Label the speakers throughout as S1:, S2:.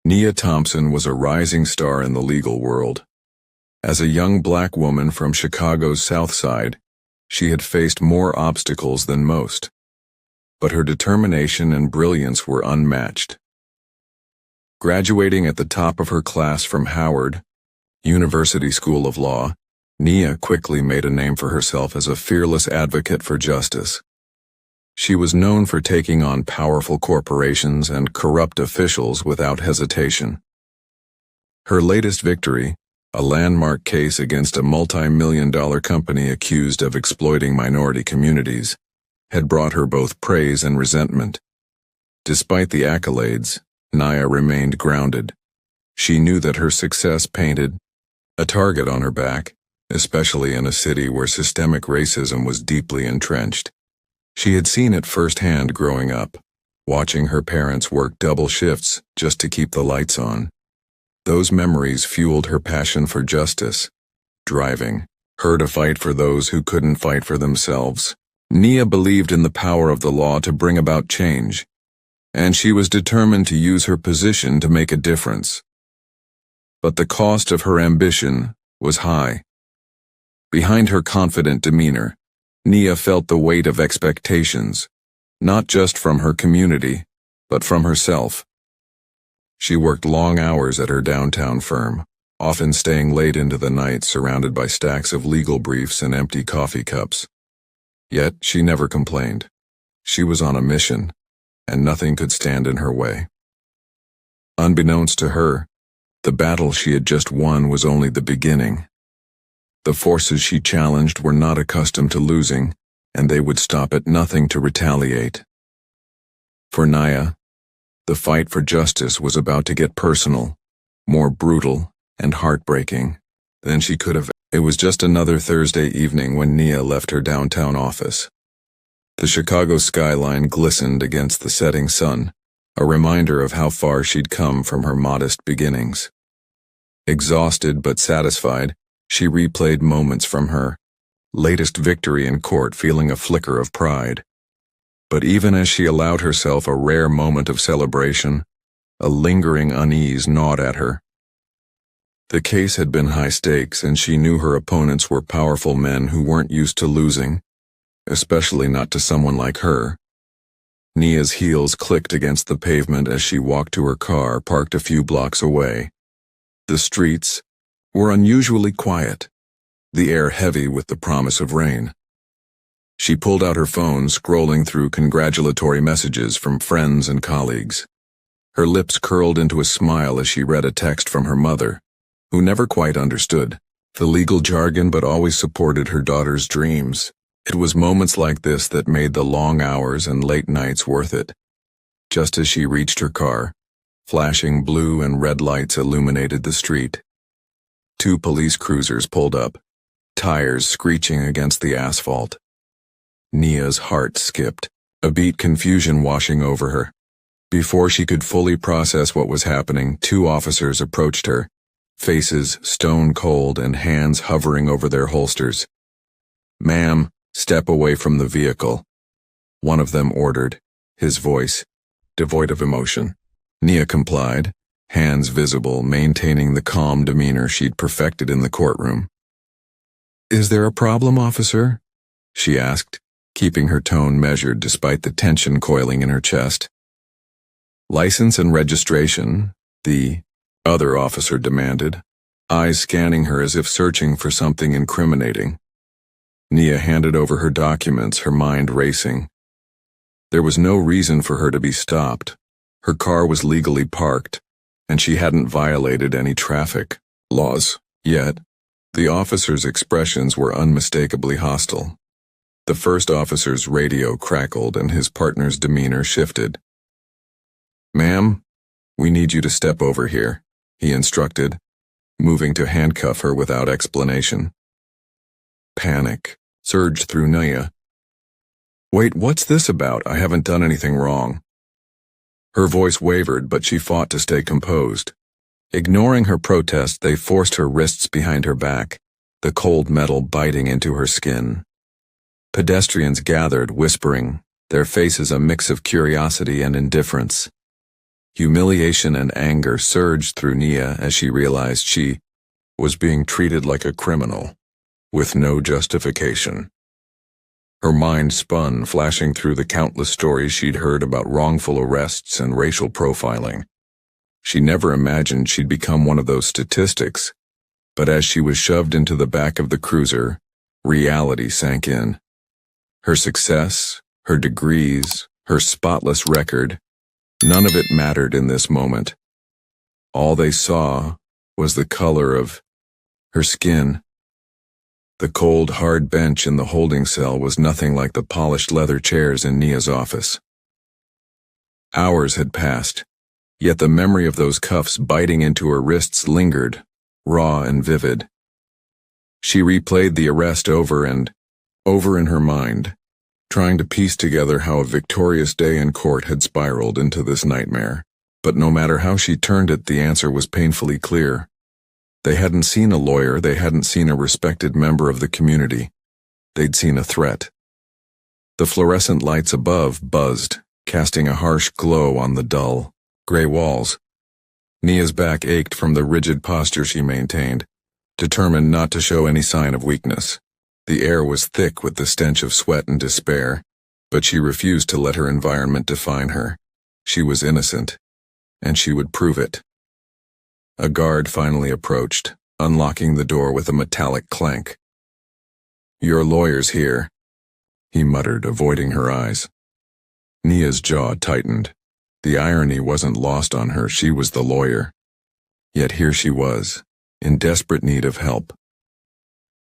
S1: Nia Thompson was a rising star in the legal world. As a young black woman from Chicago's South Side, she had faced more obstacles than most. But her determination and brilliance were unmatched. Graduating at the top of her class from Howard University School of Law, Nia quickly made a name for herself as a fearless advocate for justice. She was known for taking on powerful corporations and corrupt officials without hesitation. Her latest victory, a landmark case against a multi-million-dollar company accused of exploiting minority communities, had brought her both praise and resentment. Despite the accolades, Nia remained grounded. She knew that her success painted a target on her back, especially in a city where systemic racism was deeply entrenched. She had seen it firsthand growing up, watching her parents work double shifts just to keep the lights on. Those memories fueled her passion for justice, driving her to fight for those who couldn't fight for themselves. Nia believed in the power of the law to bring about change, and she was determined to use her position to make a difference. But the cost of her ambition was high. Behind her confident demeanor, Nia felt the weight of expectations, not just from her community, but from herself. She worked long hours at her downtown firm, often staying late into the night surrounded by stacks of legal briefs and empty coffee cups. Yet she never complained. She was on a mission, and nothing could stand in her way. Unbeknownst to her, the battle she had just won was only the beginning. The forces she challenged were not accustomed to losing, and they would stop at nothing to retaliate. For Nia, the fight for justice was about to get personal, more brutal, and heartbreaking than she could have. It was just another Thursday evening when Nia left her downtown office. The Chicago skyline glistened against the setting sun, a reminder of how far she'd come from her modest beginnings. Exhausted but satisfied, she replayed moments from her latest victory in court, feeling a flicker of pride. But even as she allowed herself a rare moment of celebration, a lingering unease gnawed at her. The case had been high stakes, and she knew her opponents were powerful men who weren't used to losing, especially not to someone like her. Nia's heels clicked against the pavement as she walked to her car parked a few blocks away. The streets were unusually quiet, the air heavy with the promise of rain. She pulled out her phone, scrolling through congratulatory messages from friends and colleagues. Her lips curled into a smile as she read a text from her mother, who never quite understood the legal jargon but always supported her daughter's dreams. It was moments like this that made the long hours and late nights worth it. Just as she reached her car, flashing blue and red lights illuminated the street. 2 police cruisers pulled up, tires screeching against the asphalt. Nia's heart skipped, a beat confusion washing over her. Before she could fully process what was happening, 2 officers approached her, faces stone cold and hands hovering over their holsters. "Ma'am, step away from the vehicle," one of them ordered, his voice devoid of emotion. Nia complied, hands visible, maintaining the calm demeanor she'd perfected in the courtroom. "Is there a problem, officer?" she asked, keeping her tone measured despite the tension coiling in her chest. "License and registration," the other officer demanded, eyes scanning her as if searching for something incriminating. Nia handed over her documents, her mind racing. There was no reason for her to be stopped. Her car was legally parked, and she hadn't violated any traffic laws. Yet, the officer's expressions were unmistakably hostile. The first officer's radio crackled and his partner's demeanor shifted. "Ma'am, we need you to step over here," he instructed, moving to handcuff her without explanation. Panic surged through Nia. "Wait, what's this about? I haven't done anything wrong." Her voice wavered, but she fought to stay composed. Ignoring her protest, they forced her wrists behind her back, the cold metal biting into her skin. Pedestrians gathered, whispering, their faces a mix of curiosity and indifference. Humiliation and anger surged through Nia as she realized she was being treated like a criminal, with no justification. Her mind spun, flashing through the countless stories she'd heard about wrongful arrests and racial profiling. She never imagined she'd become one of those statistics, but as she was shoved into the back of the cruiser, reality sank in. Her success, her degrees, her spotless record, none of it mattered in this moment. All they saw was the color of her skin. The cold, hard bench in the holding cell was nothing like the polished leather chairs in Nia's office. Hours had passed, yet the memory of those cuffs biting into her wrists lingered, raw and vivid. She replayed the arrest over and over in her mind, trying to piece together how a victorious day in court had spiraled into this nightmare. But no matter how she turned it, the answer was painfully clear. They hadn't seen a lawyer, they hadn't seen a respected member of the community. They'd seen a threat. The fluorescent lights above buzzed, casting a harsh glow on the dull, gray walls. Nia's back ached from the rigid posture she maintained, determined not to show any sign of weakness. The air was thick with the stench of sweat and despair, but she refused to let her environment define her. She was innocent, and she would prove it. A guard finally approached, unlocking the door with a metallic clank. "Your lawyer's here," he muttered, avoiding her eyes. Nia's jaw tightened. The irony wasn't lost on her, she was the lawyer. Yet here she was, in desperate need of help.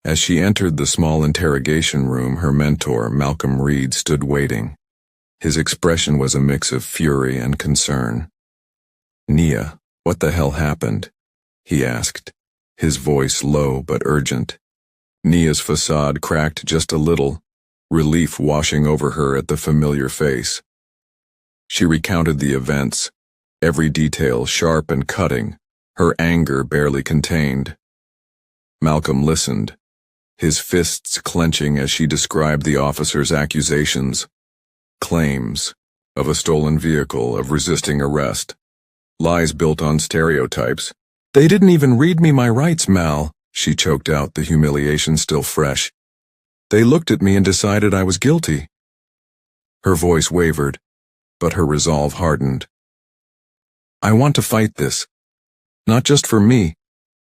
S1: As she entered the small interrogation room, her mentor, Malcolm Reed, stood waiting. His expression was a mix of fury and concern. "Nia, what the hell happened?" he asked, his voice low but urgent. Nia's facade cracked just a little, relief washing over her at the familiar face. She recounted the events, every detail sharp and cutting, her anger barely contained. Malcolm listened, his fists clenching as she described the officer's accusations, claims of a stolen vehicle, of resisting arrest, lies built on stereotypes. "They didn't even read me my rights, Mal," she choked out, the humiliation still fresh. "They looked at me and decided I was guilty." Her voice wavered, but her resolve hardened. "I want to fight this, not just for me,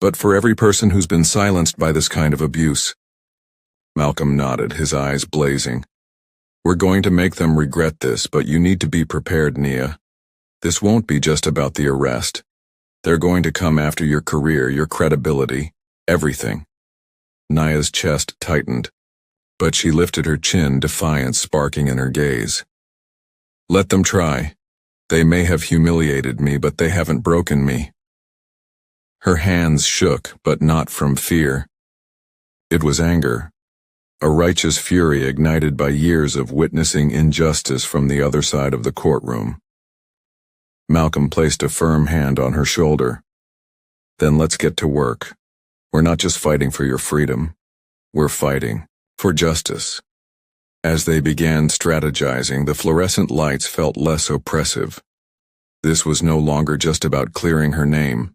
S1: but for every person who's been silenced by this kind of abuse." Malcolm nodded, his eyes blazing. "We're going to make them regret this, but you need to be prepared, Nia. This won't be just about the arrest. They're going to come after your career, your credibility, everything." Nia's chest tightened, but she lifted her chin, defiance sparking in her gaze. "Let them try. They may have humiliated me, but they haven't broken me." Her hands shook, but not from fear. It was anger, a righteous fury ignited by years of witnessing injustice from the other side of the courtroom. Malcolm placed a firm hand on her shoulder. "Then let's get to work. We're not just fighting for your freedom. We're fighting for justice." As they began strategizing, the fluorescent lights felt less oppressive. This was no longer just about clearing her name.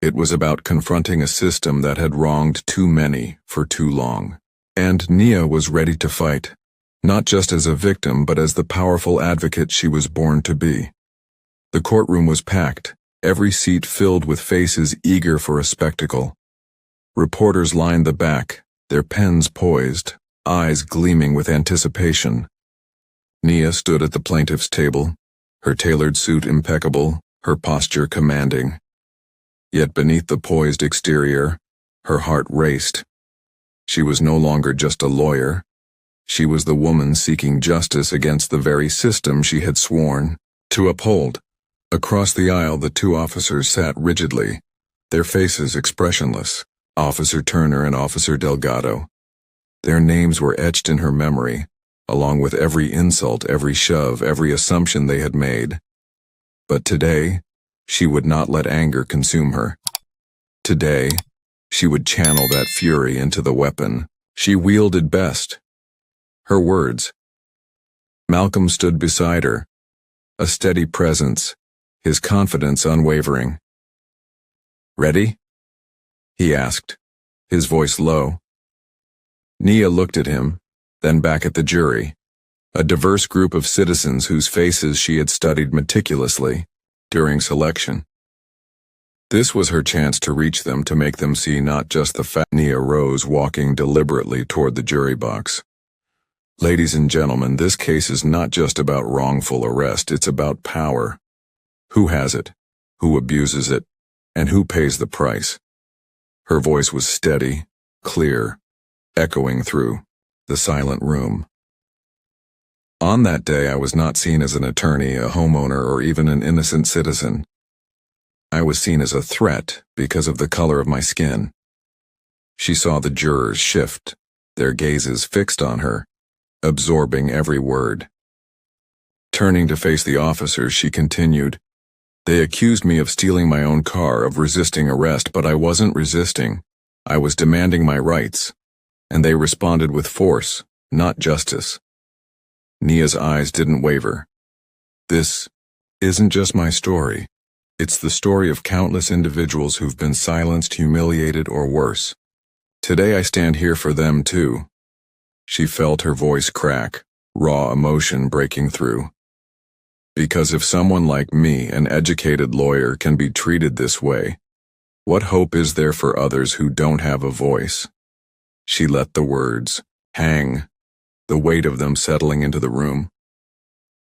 S1: It was about confronting a system that had wronged too many for too long. And Nia was ready to fight, not just as a victim but as the powerful advocate she was born to be. The courtroom was packed, every seat filled with faces eager for a spectacle. Reporters lined the back, their pens poised, eyes gleaming with anticipation. Nia stood at the plaintiff's table, her tailored suit impeccable, her posture commanding. Yet beneath the poised exterior, her heart raced. She was no longer just a lawyer. She was the woman seeking justice against the very system she had sworn to uphold. Across the aisle, the two officers sat rigidly, their faces expressionless, Officer Turner and Officer Delgado. Their names were etched in her memory, along with every insult, every shove, every assumption they had made. But today, she would not let anger consume her. Today, she would channel that fury into the weapon she wielded best: her words. Malcolm stood beside her, a steady presence, his confidence unwavering. "Ready?" he asked, his voice low. Nia looked at him, then back at the jury, a diverse group of citizens whose faces she had studied meticulously during selection. This was her chance to reach them, to make them see not just the fact. Nia rose, walking deliberately toward the jury box. "Ladies and gentlemen, this case is not just about wrongful arrest, it's about power. Who has it, who abuses it, and who pays the price?" Her voice was steady, clear, echoing through the silent room. On that day, I was not seen as an attorney, a homeowner, or even an innocent citizen. I was seen as a threat because of the color of my skin. She saw the jurors shift, their gazes fixed on her, absorbing every word. Turning to face the officers, she continued, "They accused me of stealing my own car, of resisting arrest, but I wasn't resisting. I was demanding my rights, and they responded with force, not justice." Nia's eyes didn't waver. "This isn't just my story. It's the story of countless individuals who've been silenced, humiliated, or worse. Today I stand here for them too." She felt her voice crack, raw emotion breaking through. "Because if someone like me, an educated lawyer, can be treated this way, what hope is there for others who don't have a voice?" She let the words hang, the weight of them settling into the room.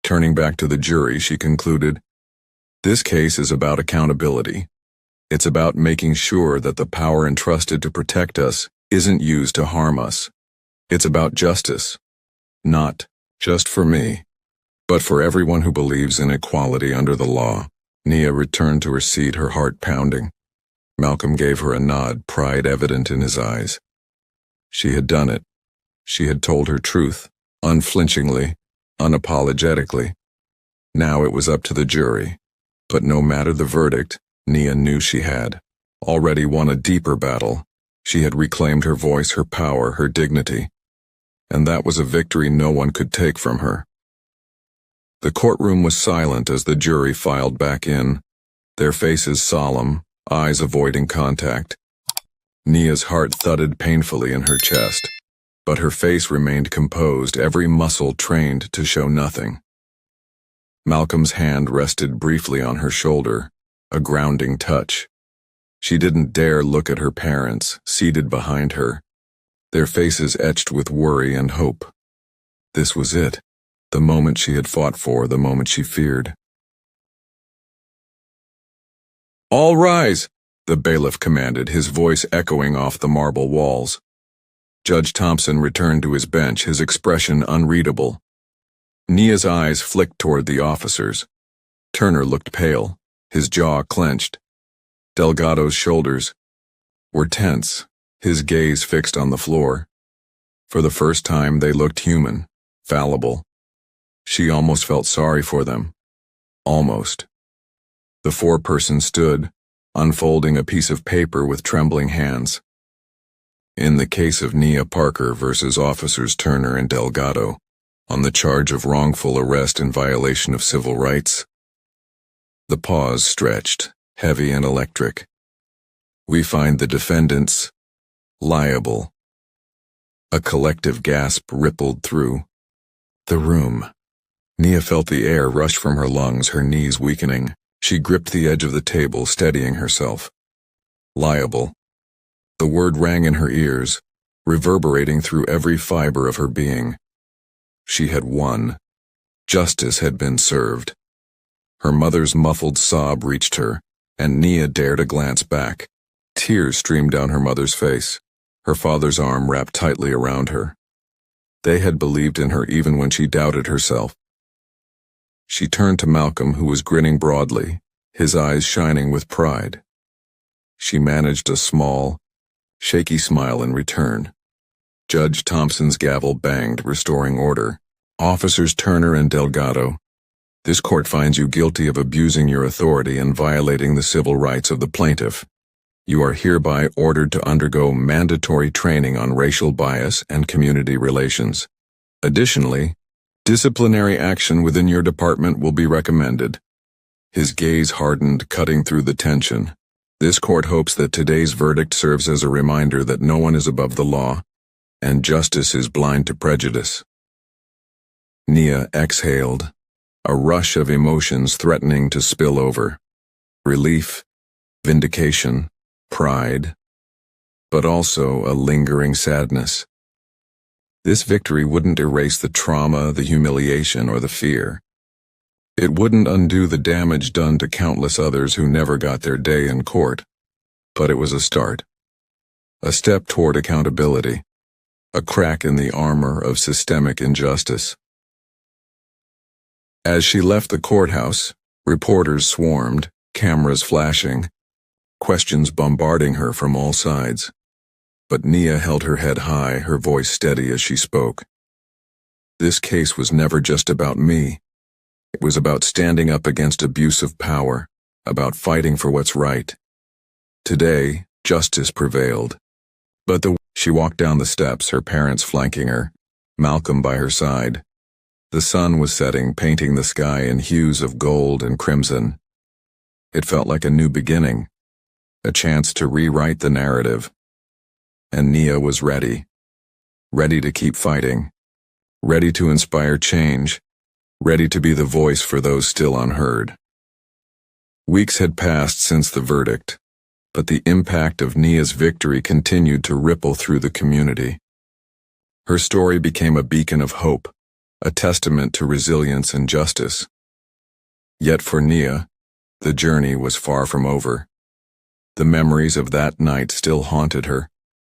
S1: Turning back to the jury, she concluded, "This case is about accountability. It's about making sure that the power entrusted to protect us isn't used to harm us. It's about justice, not just for me, but for everyone who believes in equality under the law." Nia returned to her seat, her heart pounding. Malcolm gave her a nod, pride evident in his eyes. She had done it. She had told her truth, unflinchingly, unapologetically. Now it was up to the jury. But no matter the verdict, Nia knew she had already won a deeper battle. She had reclaimed her voice, her power, her dignity. And that was a victory no one could take from her. The courtroom was silent as the jury filed back in, their faces solemn, eyes avoiding contact. Nia's heart thudded painfully in her chest, but her face remained composed, every muscle trained to show nothing. Malcolm's hand rested briefly on her shoulder, a grounding touch. She didn't dare look at her parents, seated behind her, their faces etched with worry and hope. This was it, the moment she had fought for, the moment she feared. "All rise," the bailiff commanded, his voice echoing off the marble walls. Judge Thompson returned to his bench, his expression unreadable. Nia's eyes flicked toward the officers. Turner looked pale, his jaw clenched. Delgado's shoulders were tense, his gaze fixed on the floor. For the first time, they looked human, fallible. She almost felt sorry for them. Almost. The foreperson stood, unfolding a piece of paper with trembling hands. In the case of Nia Parker versus Officers Turner and Delgado, on the charge of wrongful arrest in violation of civil rights. The pause stretched, heavy and electric. "We find the defendants liable." A collective gasp rippled through the room. Nia felt the air rush from her lungs, her knees weakening. She gripped the edge of the table, steadying herself. Liable. The word rang in her ears, reverberating through every fiber of her being. She had won. Justice had been served. Her mother's muffled sob reached her, and Nia dared a glance back. Tears streamed down her mother's face, her father's arm wrapped tightly around her. They had believed in her even when she doubted herself. She turned to Malcolm, who was grinning broadly, his eyes shining with pride. She managed a small, shaky smile in return. Judge Thompson's gavel banged, restoring order. "Officers Turner and Delgado, this court finds you guilty of abusing your authority and violating the civil rights of the plaintiff. You are hereby ordered to undergo mandatory training on racial bias and community relations. Additionally, disciplinary action within your department will be recommended." His gaze hardened, cutting through the tension. This court hopes that today's verdict serves as a reminder that no one is above the law, and justice is blind to prejudice. Nia exhaled, a rush of emotions threatening to spill over. Relief, vindication, pride, but also a lingering sadness. This victory wouldn't erase the trauma, the humiliation, or the fear. It wouldn't undo the damage done to countless others who never got their day in court. But it was a start. A step toward accountability. A crack in the armor of systemic injustice. As she left the courthouse, reporters swarmed, cameras flashing, questions bombarding her from all sides. But Nia held her head high, her voice steady as she spoke. This case was never just about me. It was about standing up against abuse of power, about fighting for what's right. Today, justice prevailed. But she walked down the steps, her parents flanking her, Malcolm by her side. The sun was setting, painting the sky in hues of gold and crimson. It felt like a new beginning, a chance to rewrite the narrative. And Nia was ready to keep fighting, ready to inspire change, ready to be the voice for those still unheard. Weeks had passed since the verdict, but the impact of Nia's victory continued to ripple through the community. Her story became a beacon of hope, a testament to resilience and justice. Yet for Nia, the journey was far from over. The memories of that night still haunted her.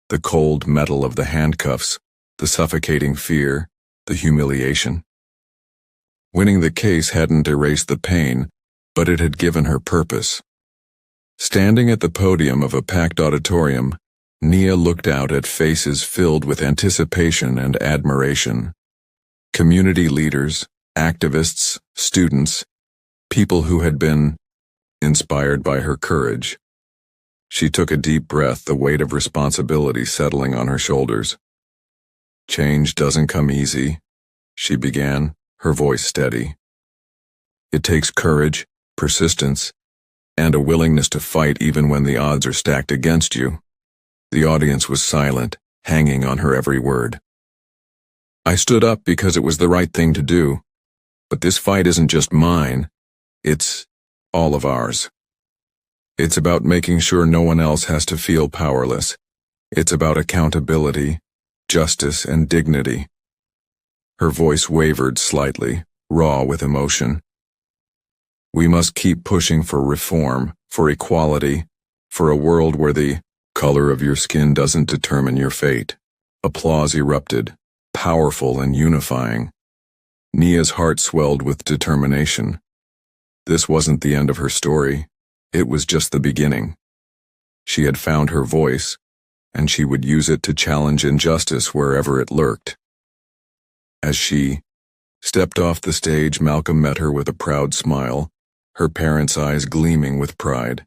S1: The cold metal of the handcuffs, the suffocating fear, the humiliation. Winning the case hadn't erased the pain, but it had given her purpose. Standing at the podium of a packed auditorium, Nia looked out at faces filled with anticipation and admiration. Community leaders, activists, students, people who had been inspired by her courage. She took a deep breath, the weight of responsibility settling on her shoulders. Change doesn't come easy, she began, her voice steady. It takes courage, persistence, and a willingness to fight even when the odds are stacked against you. The audience was silent, hanging on her every word. I stood up because it was the right thing to do, but this fight isn't just mine, it's all of ours. It's about making sure no one else has to feel powerless. It's about accountability, justice, and dignity. Her voice wavered slightly, raw with emotion. We must keep pushing for reform, for equality, for a world where the color of your skin doesn't determine your fate. Applause erupted, powerful and unifying. Nia's heart swelled with determination. This wasn't the end of her story. It was just the beginning. She had found her voice, and she would use it to challenge injustice wherever it lurked. As she stepped off the stage, Malcolm met her with a proud smile, her parents' eyes gleaming with pride.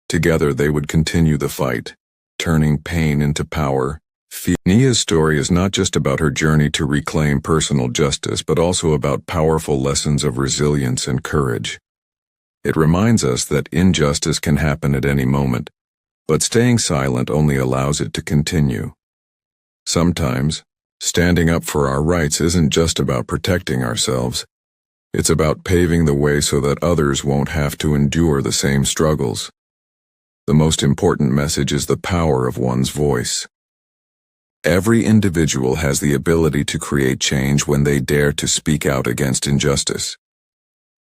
S1: Together they would continue the fight, turning pain into power. Nia's story is not just about her journey to reclaim personal justice, but also about powerful lessons of resilience and courage. It reminds us that injustice can happen at any moment, but staying silent only allows it to continue. Sometimes, standing up for our rights isn't just about protecting ourselves. It's about paving the way so that others won't have to endure the same struggles. The most important message is the power of one's voice. Every individual has the ability to create change when they dare to speak out against injustice.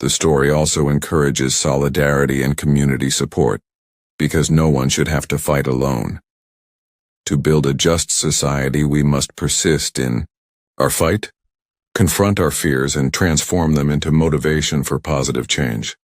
S1: The story also encourages solidarity and community support, because no one should have to fight alone. To build a just society, we must persist in our fight, confront our fears, and transform them into motivation for positive change.